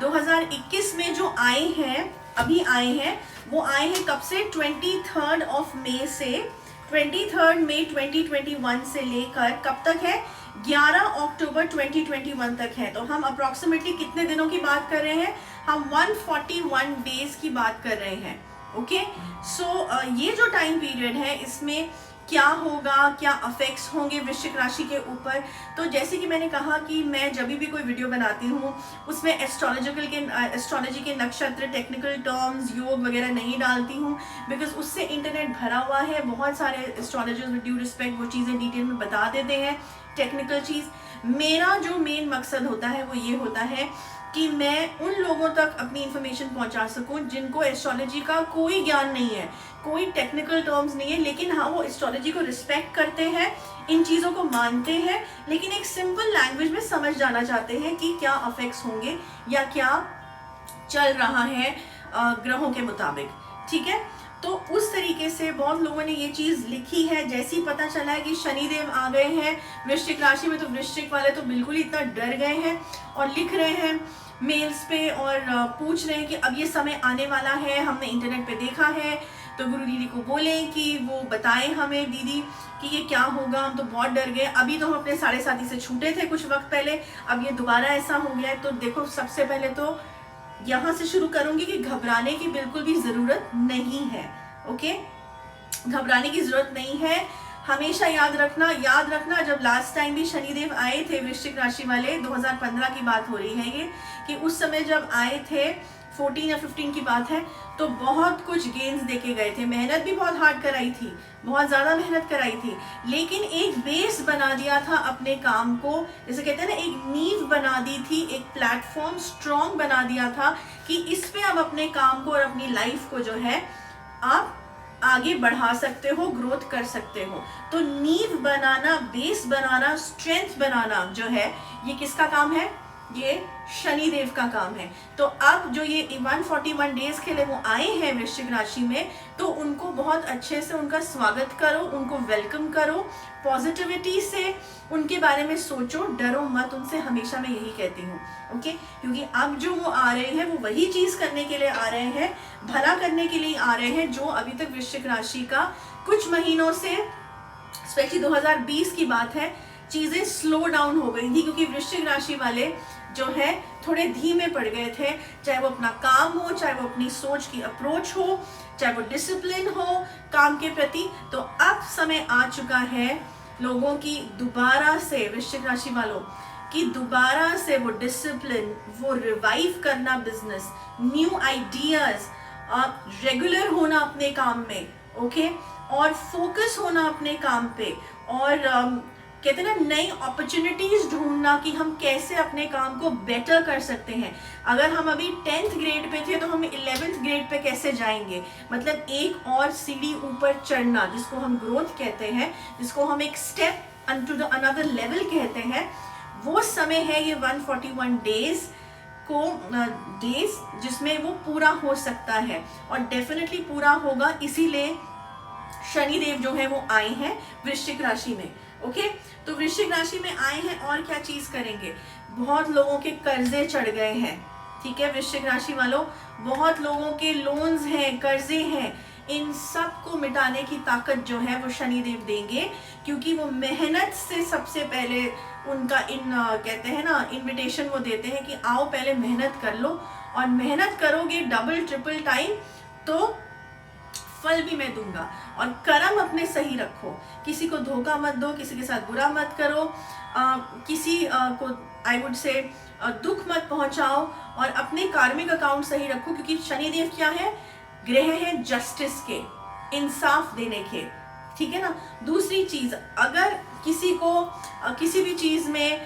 2021 में जो आए हैं, अभी आए हैं, वो आए हैं कब से? 23 मई से, 23 मई 2021 से लेकर कब तक है? 11 अक्टूबर 2021 तक है। तो हम अप्रोक्सीमेटली कितने दिनों की बात कर रहे हैं? हम 141 डेज की बात कर रहे हैं। ओके, सो ये जो टाइम पीरियड है, इसमें क्या होगा, क्या अफेक्ट्स होंगे वृश्चिक राशि के ऊपर? तो जैसे कि मैंने कहा कि मैं जब भी कोई वीडियो बनाती हूँ उसमें एस्ट्रोलॉजी के नक्षत्र, टेक्निकल टर्म्स, योग वगैरह नहीं डालती हूँ, बिकॉज उससे इंटरनेट भरा हुआ है। बहुत सारे एस्ट्रोलॉजर्स विद ड्यू रिस्पेक्ट वो चीज़ें डिटेल में बता देते हैं, टेक्निकल चीज़। मेरा जो मेन मकसद होता है वो ये होता है कि मैं उन लोगों तक अपनी इंफॉर्मेशन पहुंचा सकूं जिनको एस्ट्रोलॉजी का कोई ज्ञान नहीं है, कोई टेक्निकल टर्म्स नहीं है, लेकिन हाँ वो एस्ट्रोलॉजी को रिस्पेक्ट करते हैं, इन चीज़ों को मानते हैं, लेकिन एक सिंपल लैंग्वेज में समझ जाना चाहते हैं कि क्या अफेक्ट्स होंगे या क्या चल रहा है ग्रहों के मुताबिक। ठीक है, तो उस तरीके से बहुत लोगों ने ये चीज़ लिखी है। जैसे ही पता चला है कि शनिदेव आ गए हैं वृश्चिक राशि में, तो वृश्चिक वाले तो बिल्कुल ही इतना डर गए हैं और लिख रहे हैं मेल्स पे और पूछ रहे हैं कि अब ये समय आने वाला है, हमने इंटरनेट पे देखा है, तो गुरु दीदी को बोले कि वो बताएं हमें दीदी कि ये क्या होगा, हम तो बहुत डर गए। अभी तो हम अपने साढ़े साथी से छूटे थे कुछ वक्त पहले, अब ये दोबारा ऐसा हो गया है। तो देखो, सबसे पहले तो यहाँ से शुरू करूंगी कि घबराने की बिल्कुल भी ज़रूरत नहीं है। ओके, घबराने की ज़रूरत नहीं है। हमेशा याद रखना जब लास्ट टाइम भी शनिदेव आए थे वृश्चिक राशि वाले, 2015 की बात हो रही है ये, कि उस समय जब आए थे 14 या 15 की बात है, तो बहुत कुछ गेन्स देके गए थे। मेहनत भी बहुत हार्ड कराई थी, बहुत ज़्यादा मेहनत कराई थी, लेकिन एक बेस बना दिया था अपने काम को, जैसे कहते हैं ना, एक नींव बना दी थी, एक प्लेटफॉर्म स्ट्रॉन्ग बना दिया था कि इस पे आप अपने काम को और अपनी लाइफ को जो है आप आगे बढ़ा सकते हो, ग्रोथ कर सकते हो। तो नींव बनाना, बेस बनाना, स्ट्रेंथ बनाना जो है, ये किसका काम है? ये शनिदेव का काम है। तो अब जो ये 141 डेज के लिए वो आए हैं वृश्चिक राशि में, तो उनको बहुत अच्छे से उनका स्वागत करो, उनको वेलकम करो, पॉजिटिविटी से उनके बारे में सोचो, डरो मत उनसे, हमेशा मैं यही कहती हूँ। ओके, क्योंकि अब जो वो आ रहे हैं वो वही चीज़ करने के लिए आ रहे हैं, भला करने के लिए आ रहे हैं, जो अभी तक वृश्चिक राशि का कुछ महीनों से, स्पेशली 2020 की बात है, चीज़ें स्लो डाउन हो गई थी, क्योंकि वृश्चिक राशि वाले जो है थोड़े धीमे पड़ गए थे, चाहे वो अपना काम हो, चाहे वो अपनी सोच की अप्रोच हो, चाहे वो डिसिप्लिन हो काम के प्रति। तो अब समय आ चुका है लोगों की दोबारा से, वृश्चिक राशि वालों की दोबारा से वो डिसिप्लिन, वो रिवाइव करना बिजनेस, न्यू आइडियाज, रेगुलर होना अपने काम में, ओके, और फोकस होना अपने काम पे, और कहते हैं ना, नई अपॉर्चुनिटीज ढूंढना कि हम कैसे अपने काम को बेटर कर सकते हैं। अगर हम अभी 10th ग्रेड पे थे तो हम 11th ग्रेड पे कैसे जाएंगे, मतलब एक और सीढ़ी ऊपर चढ़ना, जिसको हम ग्रोथ कहते हैं, जिसको हम एक step unto the another level कहते हैं, वो समय है ये 141 डेज जिसमें वो पूरा हो सकता है, और डेफिनेटली पूरा होगा। इसीलिए शनिदेव जो है वो आए हैं वृश्चिक राशि में। ओके, तो वृश्चिक राशि में आए हैं और क्या चीज करेंगे? बहुत लोगों के कर्जे चढ़ गए हैं, ठीक है वृश्चिक राशि वालों, बहुत लोगों के लोन्स हैं, कर्जे हैं, इन सब को मिटाने की ताकत जो है वो शनिदेव देंगे, क्योंकि वो मेहनत से सबसे पहले उनका कहते हैं ना, इनविटेशन वो देते हैं कि आओ पहले मेहनत कर लो, और मेहनत करोगे डबल ट्रिपल टाइम तो फल भी मैं दूंगा। और कर्म अपने सही रखो, किसी को धोखा मत दो, किसी के साथ बुरा मत करो, किसी को आई वुड से दुख मत पहुंचाओ, और अपने कार्मिक अकाउंट सही रखो, क्योंकि शनिदेव क्या है? ग्रह है जस्टिस के, इंसाफ देने के, ठीक है ना। दूसरी चीज, अगर किसी को किसी भी चीज में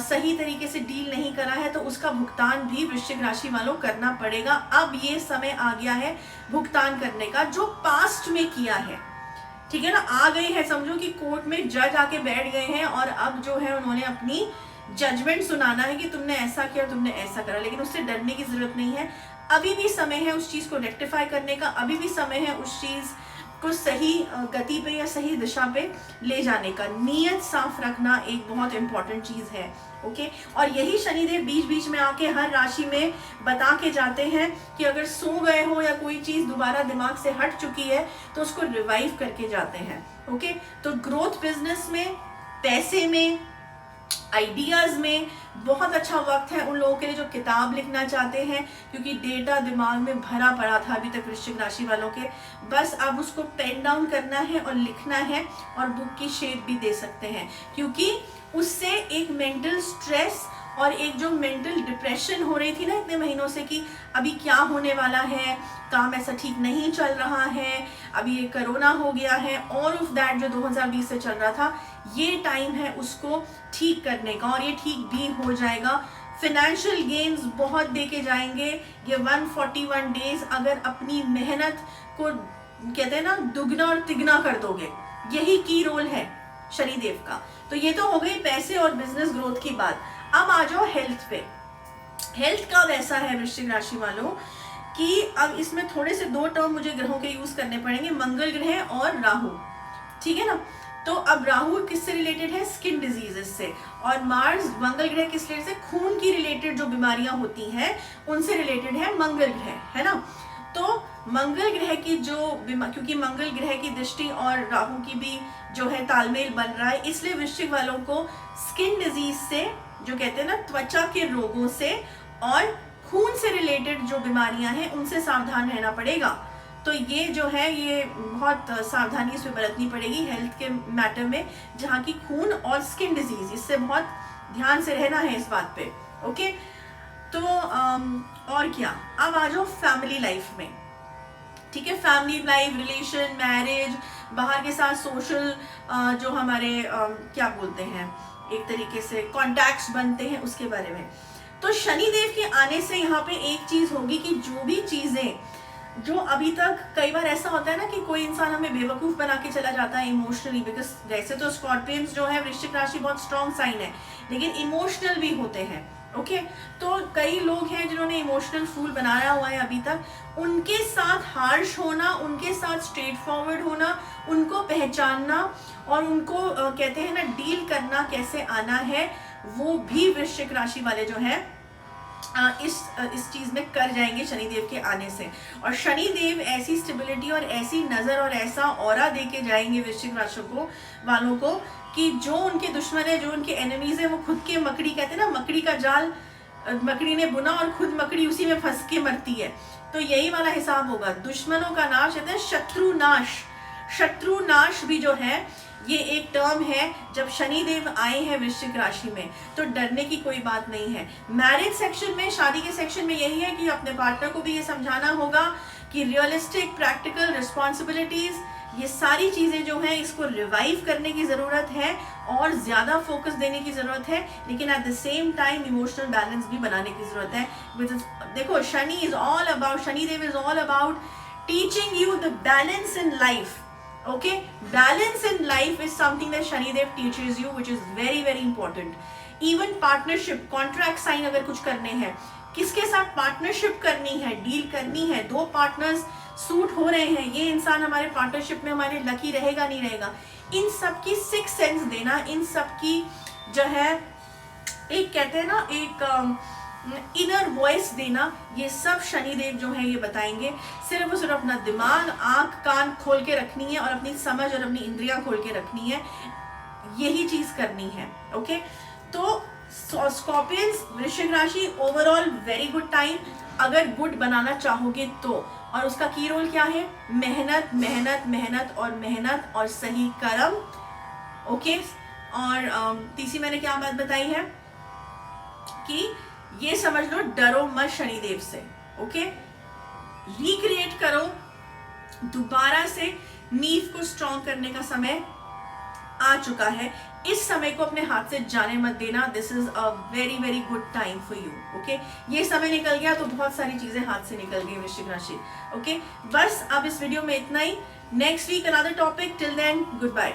सही तरीके से डील नहीं करा है तो उसका भुगतान भी वृश्चिक राशि वालों करना पड़ेगा। अब ये समय आ गया है भुगतान करने का, जो पास्ट में किया है, ठीक है ना। आ गए हैं, समझो कि कोर्ट में जज आके बैठ गए हैं, और अब जो है उन्होंने अपनी जजमेंट सुनाना है कि तुमने ऐसा किया, तुमने ऐसा करा, लेकिन उससे डरने की जरूरत नहीं है। अभी भी समय है उस चीज को रेक्टिफाई करने का, अभी भी समय है उस चीज को सही गति पे या सही दिशा पे ले जाने का। नीयत साफ रखना एक बहुत इंपॉर्टेंट चीज है। ओके, और यही शनिदेव बीच बीच में आके हर राशि में बता के जाते हैं कि अगर सो गए हो या कोई चीज दोबारा दिमाग से हट चुकी है तो उसको रिवाइव करके जाते हैं। ओके, तो ग्रोथ बिजनेस में, पैसे में, आइडियाज में बहुत अच्छा वक्त है उन लोगों के लिए जो किताब लिखना चाहते हैं, क्योंकि डेटा दिमाग में भरा पड़ा था अभी तक वृश्चिक राशि वालों के। बस अब उसको पेन डाउन करना है और लिखना है, और बुक की शेप भी दे सकते हैं, क्योंकि उससे एक मेंटल स्ट्रेस और एक जो मेंटल डिप्रेशन हो रही थी ना इतने महीनों से कि अभी क्या होने वाला है, काम ऐसा ठीक नहीं चल रहा है, अभी ये कोरोना हो गया है, ऑल ऑफ दैट जो 2020 से चल रहा था, ये टाइम है उसको ठीक करने का, और ये ठीक भी हो जाएगा। फाइनेंशियल गेन्स बहुत देके जाएंगे ये 141 डेज, अगर अपनी मेहनत को कहते हैं ना दुगना और तिगना कर दोगे। यही की रोल है शनिदेव का। तो ये तो हो गई पैसे और बिजनेस ग्रोथ की बात। अब आ जाओ हेल्थ पे। हेल्थ का वैसा है वृश्चिक राशि वालों कि अब इसमें थोड़े से दो टर्म मुझे ग्रहों के यूज करने पड़ेंगे, मंगल ग्रह और राहु, ठीक है ना। तो अब राहु किससे रिलेटेड है? स्किन डिजीजेस से, और मार्स मंगल ग्रह किस रिलेटेड से? खून की रिलेटेड जो बीमारियां होती हैं उनसे रिलेटेड है मंगल ग्रह, है ना। तो मंगल ग्रह की जो क्योंकि मंगल ग्रह की दृष्टि और राहु की भी जो है तालमेल बन रहा है, इसलिए वृश्चिक वालों को स्किन डिजीज से, जो कहते हैं ना त्वचा के रोगों से और खून से रिलेटेड जो बीमारियां हैं उनसे सावधान रहना पड़ेगा। तो ये जो है ये बहुत सावधानी इसमें बरतनी पड़ेगी हेल्थ के मैटर में, जहाँ की खून और स्किन डिजीज, इससे बहुत ध्यान से रहना है इस बात पे। ओके, तो और क्या, अब आ जाओ फैमिली लाइफ में, ठीक है। फैमिली लाइफ, रिलेशन, मैरिज, बाहर के साथ सोशल जो हमारे क्या बोलते हैं, एक तरीके से कॉन्टैक्ट्स बनते हैं, उसके बारे में। तो शनिदेव के आने से यहाँ पे एक चीज होगी कि जो भी चीजें जो अभी तक, कई बार ऐसा होता है ना कि कोई इंसान हमें बेवकूफ बना के चला जाता है इमोशनली, बिकॉज वैसे तो स्कॉर्पियंस जो है वृश्चिक राशि बहुत स्ट्रॉन्ग साइन है, लेकिन इमोशनल भी होते हैं। ओके, तो कई लोग हैं जिन्होंने इमोशनल फूल बनाया हुआ है अभी तक, उनके साथ हार्श होना, उनके साथ स्ट्रेट फॉरवर्ड होना, उनको पहचानना और उनको कहते हैं ना डील करना कैसे आना है, वो भी वृश्चिक राशि वाले जो है इस चीज में कर जाएंगे शनिदेव के आने से। और शनिदेव ऐसी स्टेबिलिटी और ऐसी नजर और ऐसा ऑरा देके जाएंगे वृश्चिक राशि वालों को कि जो उनके दुश्मन है, जो उनके एनिमीज है, वो खुद के मकड़ी, कहते हैं ना मकड़ी का जाल मकड़ी ने बुना और खुद मकड़ी उसी में फंस के मरती है। तो यही वाला हिसाब होगा। दुश्मनों का नाश, कहते हैं शत्रु नाश। शत्रु नाश भी जो है ये एक टर्म है जब शनिदेव आए हैं वृश्चिक राशि में, तो डरने की कोई बात नहीं है। मैरिज सेक्शन में, शादी के सेक्शन में यही है कि अपने पार्टनर को भी ये समझाना होगा कि रियलिस्टिक, प्रैक्टिकल रिस्पॉन्सिबिलिटीज, ये सारी चीजें जो हैं इसको रिवाइव करने की जरूरत है और ज्यादा फोकस देने की जरूरत है, लेकिन at the same time emotional balance भी बनाने की जरूरत है। देखो Shani is all about, Shanidev is all about teaching you the balance in life. Okay, balance in life is something that Shanidev teaches you, which is very very important. Even partnership, contract sign अगर कुछ करने हैं, किसके साथ partnership करनी है, deal करनी है, दो पार्टनर्स सूट हो रहे हैं, ये इंसान हमारे पार्टनरशिप में हमारे लकी रहेगा नहीं रहेगा, इन सब की सिक्स सेंस देना, इन सब की जो है एक कहते हैं ना एक इनर वॉइस देना, ये सब शनिदेव जो है ये बताएंगे। सिर्फ और सिर्फ अपना दिमाग, आंख कान खोल के रखनी है और अपनी समझ और अपनी इंद्रियां खोल के रखनी है, यही चीज करनी है। ओके, तो स्कॉर्पियंस, वृश्चिक राशि, ओवरऑल वेरी गुड टाइम अगर गुड बनाना चाहोगे तो। और उसका की रोल क्या है? मेहनत मेहनत मेहनत और मेहनत और सही कर्म। ओके, और तीसरी मैंने क्या बात बताई है कि ये समझ लो, डरो मत शनिदेव से। ओके, रिक्रिएट करो, दोबारा से नींव को स्ट्रॉन्ग करने का समय आ चुका है। इस समय को अपने हाथ से जाने मत देना। This is a very very good time for you. Okay, ये समय निकल गया तो बहुत सारी चीजें हाथ से निकल गई वृश्चिक राशि। ओके, बस अब इस वीडियो में इतना ही। Next week another topic. Till then, good bye.